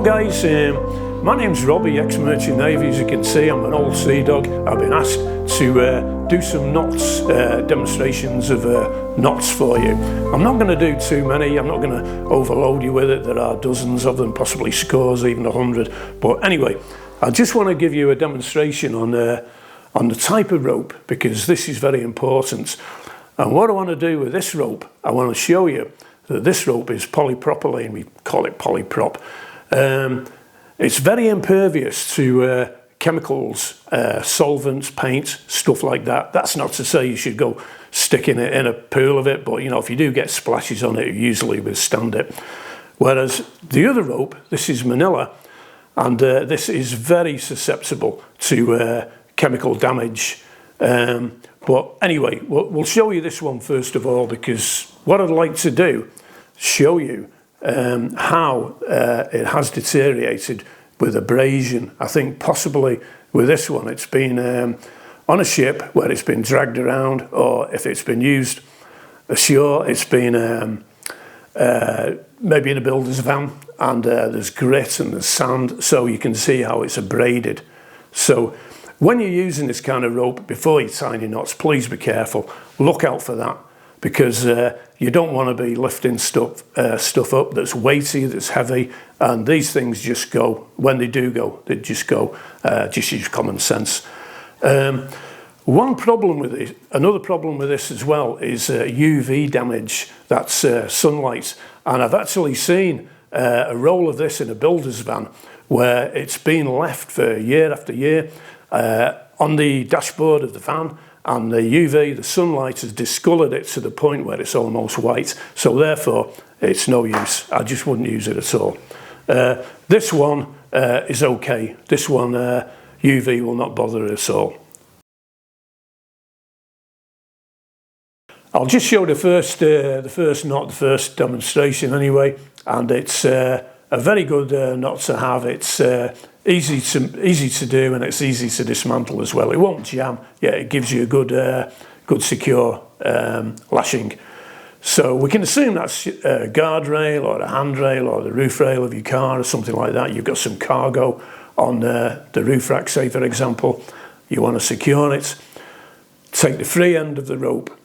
guys, my name's Robbie, ex-merchant navy. As you can see, I'm an old sea dog. I've been asked to do some knots, demonstrations of knots for you. I'm not going to do too many. I'm not going to overload you with it. There are dozens of them, possibly scores, even 100. But anyway, I just want to give you a demonstration on the type of rope, because this is very important. And what I want to do with this rope, I want to show you that this rope is polypropylene. We call it polyprop. It's very impervious to chemicals, solvents, paint, stuff like that. That's not to say you should go sticking it in a pool of it, but you know, if you do get splashes on it, you usually withstand it. Whereas the other rope, this is manila, and this is very susceptible to chemical damage. But anyway, we'll show you this one first of all, because what I'd like to do, show you how it has deteriorated with abrasion. I think possibly with this one, it's been on a ship where it's been dragged around, or if it's been used ashore, it's been maybe in a builder's van, and there's grit and there's sand, so you can see how it's abraded. So when you're using this kind of rope, before you tie your knots, please be careful. Look out for that, because you don't want to be lifting stuff up that's weighty, that's heavy, and these things just go, when they do go, they just go, just use common sense. One problem with it, another problem with this as well, is UV damage. That's sunlight, and I've actually seen a roll of this in a builder's van where it's been left for year after year on the dashboard of the van, and the UV, the sunlight, has discoloured it to the point where it's almost white. So therefore, it's no use. I just wouldn't use it at all. This one is okay. This one, UV will not bother it at all. I'll just show the first knot, the first demonstration anyway, and it's a very good knot to have. It's easy to do, and it's easy to dismantle as well. It won't jam. Yeah, it gives you a good secure lashing. So we can assume that's a guardrail or a handrail or the roof rail of your car or something like that. You've got some cargo on the roof rack, say for example. You want to secure it. Take the free end of the rope.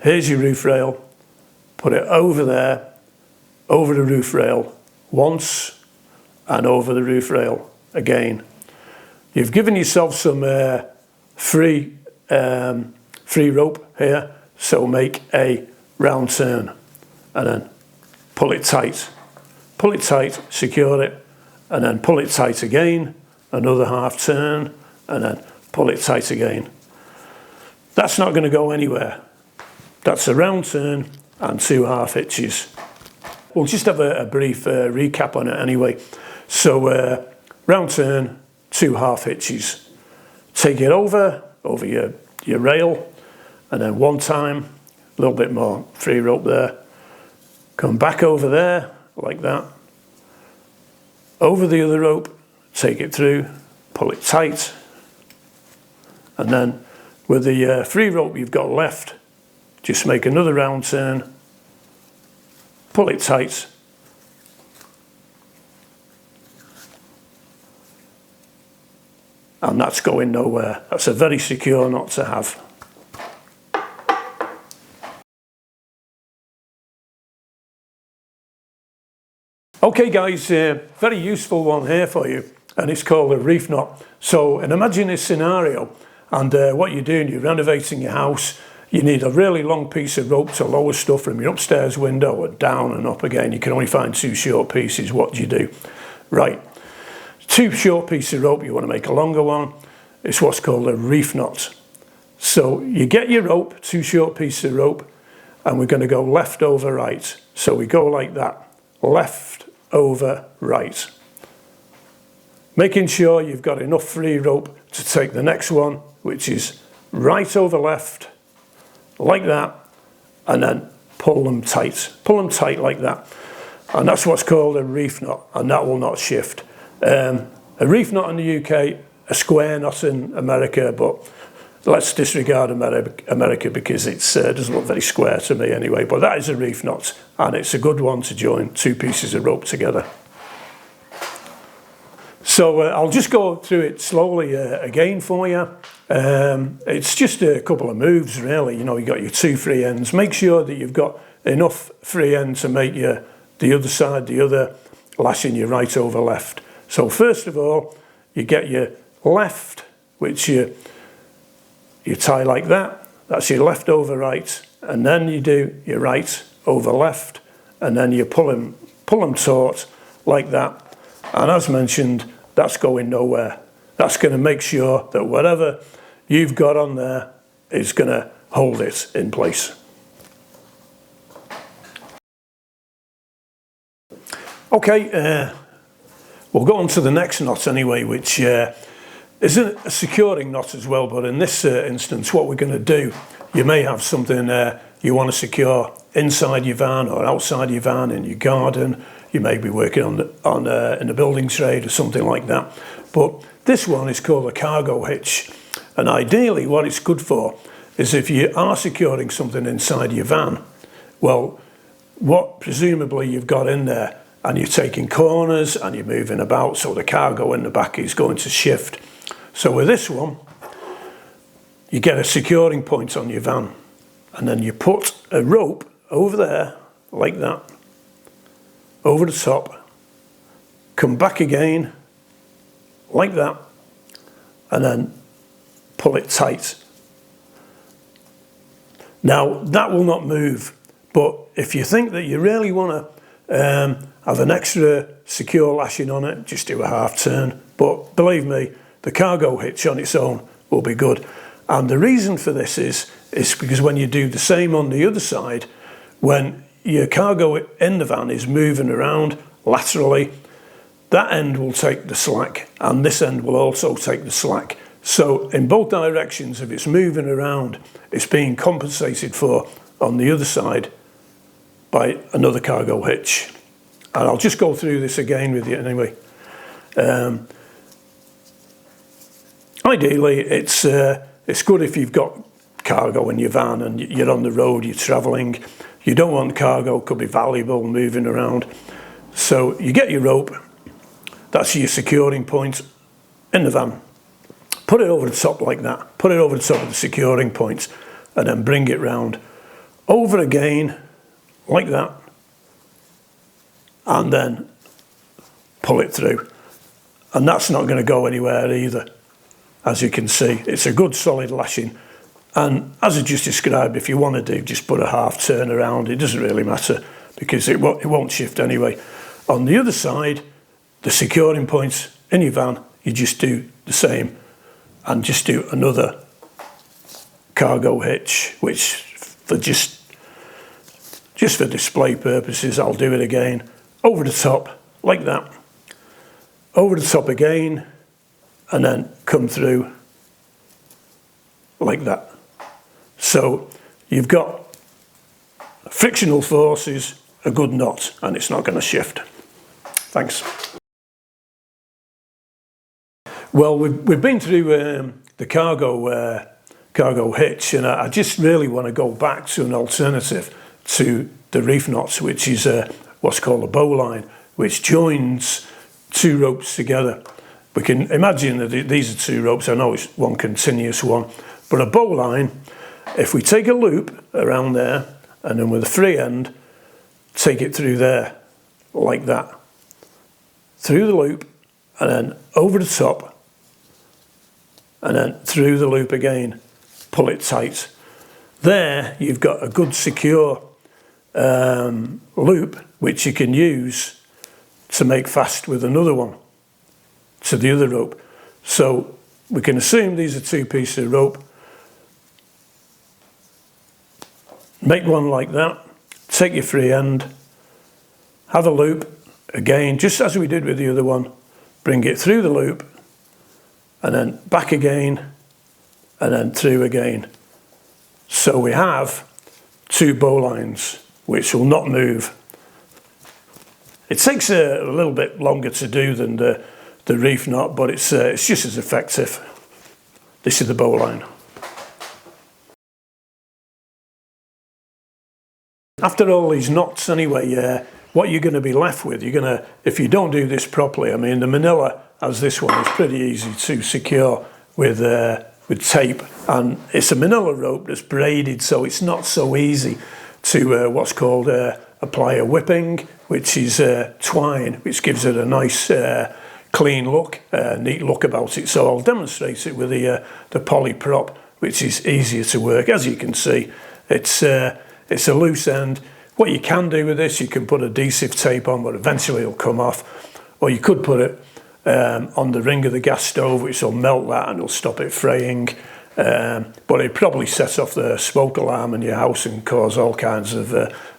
Here's your roof rail. Put it over there, over the roof rail once, and over the roof rail again. You've given yourself some free rope here, so make a round turn and then pull it tight, secure it, and then pull it tight again, another half turn, and then pull it tight again. That's not going to go anywhere. That's a round turn and 2 half hitches. We'll just have a brief recap on it anyway. So round turn, 2 half hitches. Take it over your rail, and then one time, a little bit more free rope there. Come back over there, like that. Over the other rope, take it through, pull it tight. And then with the free rope you've got left, just make another round turn, pull it tight, and that's going nowhere. That's a very secure knot to have. Okay guys, very useful one here for you, and it's called a reef knot. So, and imagine this scenario, and what you're doing, you're renovating your house. You need a really long piece of rope to lower stuff from your upstairs window and down and up again. You can only find 2 short pieces. What do you do? Right, 2 short pieces of rope, you want to make a longer one. It's what's called a reef knot. So you get your rope, 2 short pieces of rope, and we're going to go left over right. So we go like that, left over right. Making sure you've got enough free rope to take the next one, which is right over left, like that, and then pull them tight like that. And that's what's called a reef knot, and that will not shift. A reef knot in the UK, a square knot in America, but let's disregard America because it doesn't look very square to me anyway. But that is a reef knot, and it's a good one to join 2 pieces of rope together. So I'll just go through it slowly again for you. It's just a couple of moves really. You know, you got your 2 free ends. Make sure that you've got enough free end to make your the other side, the other lashing you right over left. So first of all, you get your left, which you tie like that. That's your left over right, and then you do your right over left, and then you pull them taut like that. And as mentioned, that's going nowhere. That's going to make sure that whatever you've got on there is going to hold it in place. Okay, we'll go on to the next knot anyway, which is a securing knot as well, but in this instance what we're going to do, you may have something you want to secure inside your van or outside your van, in your garden. You may be working in the building trade or something like that. But this one is called a cargo hitch, and ideally what it's good for is if you are securing something inside your van, well, what presumably you've got in there, and you're taking corners and you're moving about, so the cargo in the back is going to shift. So with this one, you get a securing point on your van, and then you put a rope over there like that, over the top, come back again like that, and then pull it tight. Now that will not move, but if you think that you really want to have an extra secure lashing on it, just do a half turn. But believe me, the cargo hitch on its own will be good. And the reason for this is because when you do the same on the other side, when your cargo in the van is moving around laterally, that end will take the slack, and this end will also take the slack. So in both directions, if it's moving around, it's being compensated for on the other side by another cargo hitch. And I'll just go through this again with you anyway. Ideally, it's good if you've got cargo in your van and you're on the road, you're travelling. You don't want cargo, could be valuable, moving around. So you get your rope, that's your securing point in the van. Put it over the top like that, put it over the top of the securing point, and then bring it round. Over again, like that, and then pull it through. And that's not going to go anywhere either. As you can see, it's a good solid lashing. And as I just described, if you want to do, just put a half turn around. It doesn't really matter because it won't shift anyway. On the other side, the securing points in your van, you just do the same and just do another cargo hitch, which for just for display purposes, I'll do it again. Over the top, like that. Over the top again, and then come through like that. So you've got frictional forces, a good knot, and it's not going to shift. Thanks. Well, we've been through the cargo hitch, and I just really want to go back to an alternative to the reef knots, which is what's called a bowline, which joins 2 ropes together. We can imagine that these are 2 ropes. I know it's one continuous one, but a bowline, if we take a loop around there and then with a free end, take it through there like that, through the loop, and then over the top, and then through the loop again, pull it tight. There you've got a good secure loop which you can use to make fast with another one to the other rope. So we can assume these are 2 pieces of rope. Make one like that, take your free end, have a loop again, just as we did with the other one, bring it through the loop, and then back again, and then through again. So we have 2 bowlines which will not move. It takes a little bit longer to do than the reef knot, but it's just as effective. This is the bowline. After all these knots anyway, what you're going to be left with, if you don't do this properly, I mean the manila as this one is pretty easy to secure with tape, and it's a manila rope that's braided, so it's not so easy to what's called apply a whipping, which is twine, which gives it a nice clean look, neat look about it. So I'll demonstrate it with the poly prop, which is easier to work. As you can see, it's a loose end. What you can do with this, you can put adhesive tape on, but eventually it'll come off, or you could put it on the ring of the gas stove, which will melt that and it'll stop it fraying. But it probably sets off the smoke alarm in your house and cause all kinds of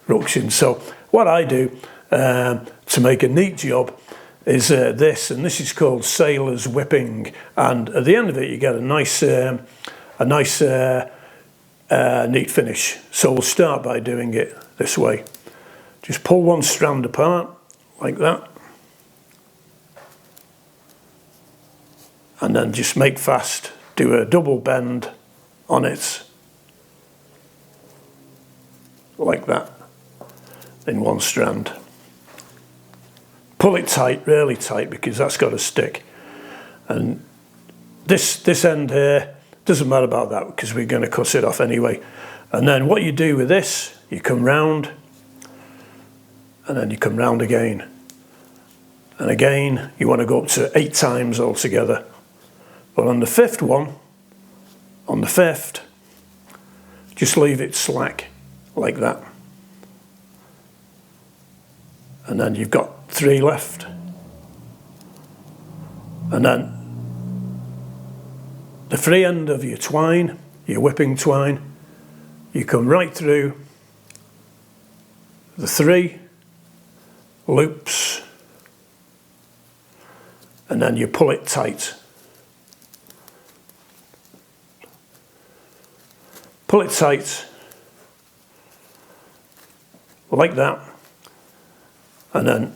ructions. So what I do to make a neat job is this, and this is called sailor's whipping, and at the end of it you get a nice neat finish. So we'll start by doing it this way. Just pull one strand apart like that, and then just make fast, do a double bend on it like that in one strand. Pull it tight, really tight, because that's got to stick. And this end here, doesn't matter about that because we're going to cut it off anyway. And then what you do with this, you come round, and then you come round again. And again, you want to go up to 8 times altogether. But on the 5th one, on the 5th, just leave it slack like that. And then you've got 3 left. And then the free end of your twine, your whipping twine, you come right through the 3 loops, and then you pull it tight. Pull it tight like that, and then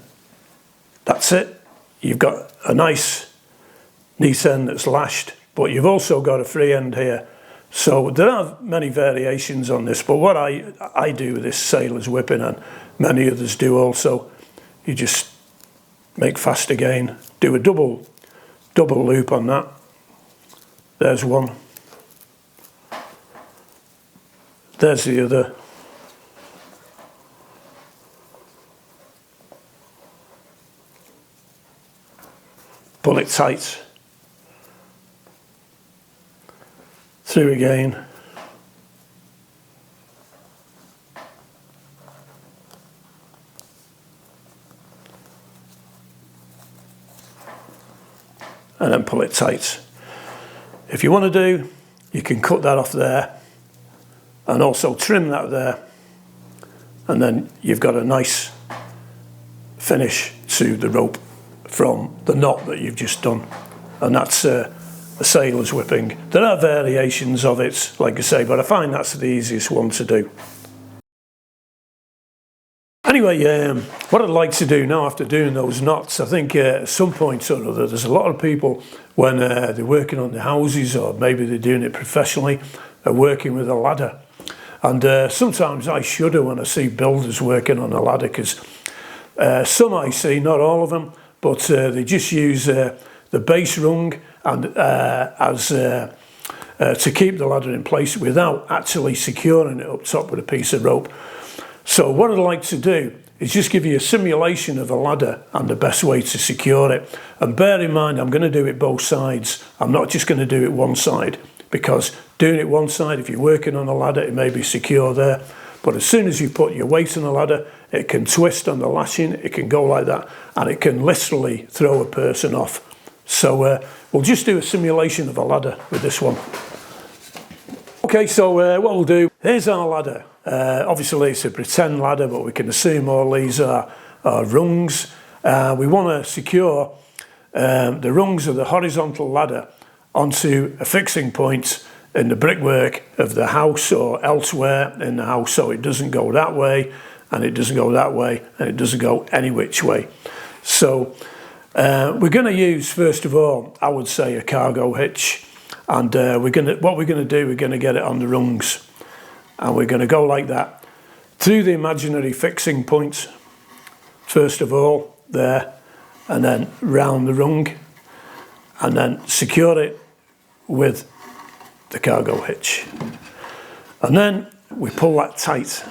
that's it. You've got a nice neat end that's lashed, but you've also got a free end here. So there are many variations on this, but what I do with this sailor's whipping, and many others do also, you just make fast again, do a double loop on that. There's one. There's the other. Pull it tight. Through again. And then pull it tight. If you want to do, you can cut that off there and also trim that there, and then you've got a nice finish to the rope from the knot that you've just done. And that's a sailor's whipping. There are variations of it, like I say, but I find that's the easiest one to do. Anyway, what I'd like to do now after doing those knots, I think at some point or other, there's a lot of people when they're working on the houses, or maybe they're doing it professionally, are working with a ladder. And sometimes I shudder when I see builders working on a ladder, because some I see, not all of them, but they just use the base rung and to keep the ladder in place without actually securing it up top with a piece of rope. So what I'd like to do is just give you a simulation of a ladder and the best way to secure it. And bear in mind, I'm going to do it both sides. I'm not just going to do it one side, because doing it one side, if you're working on a ladder, it may be secure there. But as soon as you put your weight on the ladder, it can twist on the lashing, it can go like that, and it can literally throw a person off. So we'll just do a simulation of a ladder with this one. Okay, so what we'll do, here's our ladder. Obviously it's a pretend ladder, but we can assume all these are rungs. We want to secure the rungs of the horizontal ladder onto a fixing point in the brickwork of the house or elsewhere in the house, so it doesn't go that way, and it doesn't go that way, and it doesn't go any which way. So we're going to use, first of all, I would say a cargo hitch, and what we're going to do, we're going to get it on the rungs, and we're going to go like that through the imaginary fixing point, first of all there, and then round the rung, and then secure it with the cargo hitch. And then we pull that tight.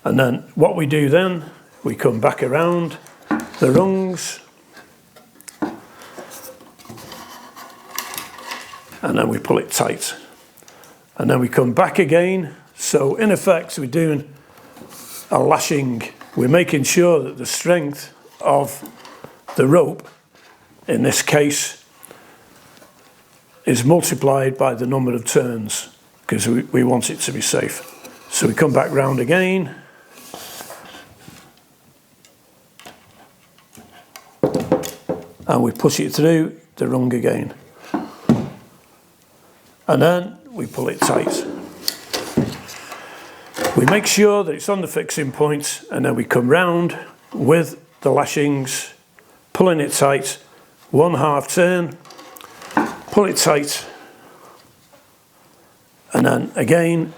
And then what we do then, we come back around the rungs, and then we pull it tight. And then we come back again. So in effect, we're doing a lashing. We're making sure that the strength of the rope, in this case, is multiplied by the number of turns, because we want it to be safe. So we come back round again, and we push it through the rung again, and then we pull it tight. We make sure that it's on the fixing point, and then we come round with the lashings, pulling it tight, 1/2 turn, pull it tight, and then again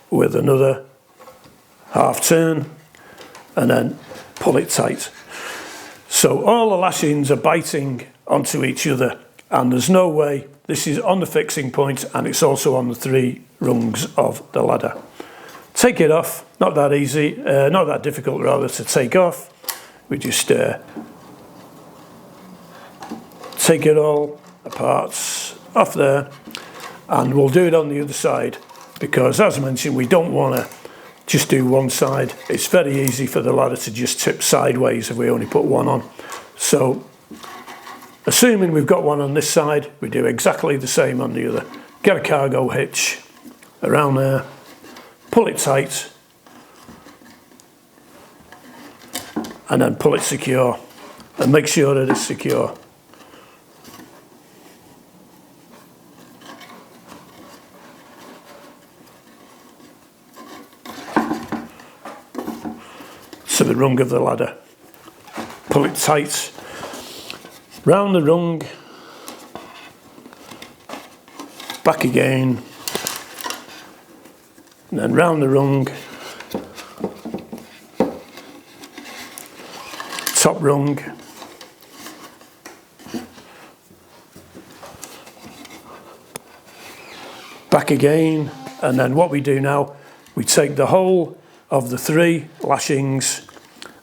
with another 1/2 turn, and then pull it tight. So all the lashings are biting onto each other, and there's no way. This is on the fixing point, and it's also on the 3 rungs of the ladder. Take it off, not that easy, not that difficult rather to take off. We just take it all apart, off there, and we'll do it on the other side, because as I mentioned, we don't want to just do one side. It's very easy for the ladder to just tip sideways if we only put one on. So assuming we've got one on this side, we do exactly the same on the other. Get a cargo hitch around there, pull it tight, and then pull it secure, and make sure that it's secure. To the rung of the ladder. Pull it tight round the rung, back again, and then round the rung, top rung, back again, and then what we do now, we take the whole of the 3 lashings,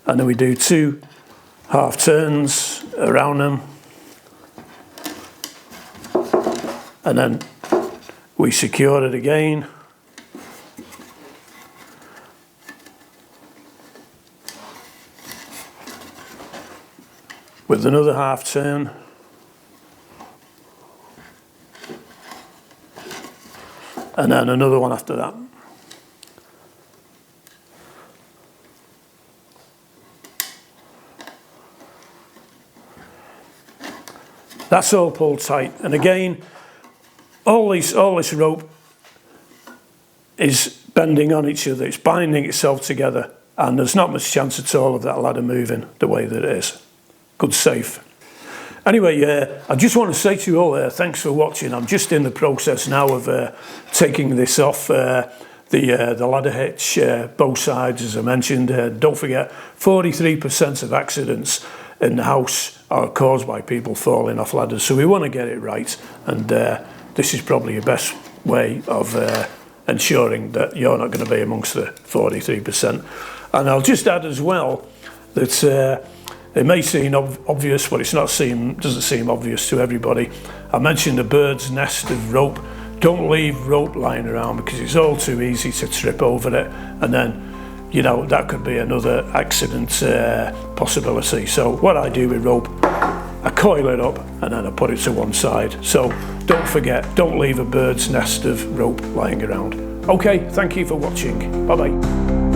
and then we do 2 1/2 turns around them, and then we secure it again, with another 1/2 turn, and then another one after that. That's all pulled tight, and again, all this rope is bending on each other. It's binding itself together, and there's not much chance at all of that ladder moving the way that it is. Good safe. Anyway, I just want to say to you all, thanks for watching. I'm just in the process now of taking this off the ladder hitch, both sides, as I mentioned. Don't forget, 43% of accidents in the house are caused by people falling off ladders, so we want to get it right, and this is probably the best way of ensuring that you're not going to be amongst the 43%. And I'll just add as well that it may seem obvious, but doesn't seem obvious to everybody. I mentioned the bird's nest of rope. Don't leave rope lying around, because it's all too easy to trip over it, and then that could be another accident possibility. So what I do with rope, I coil it up and then I put it to one side. So don't forget, don't leave a bird's nest of rope lying around. Okay, thank you for watching. Bye bye.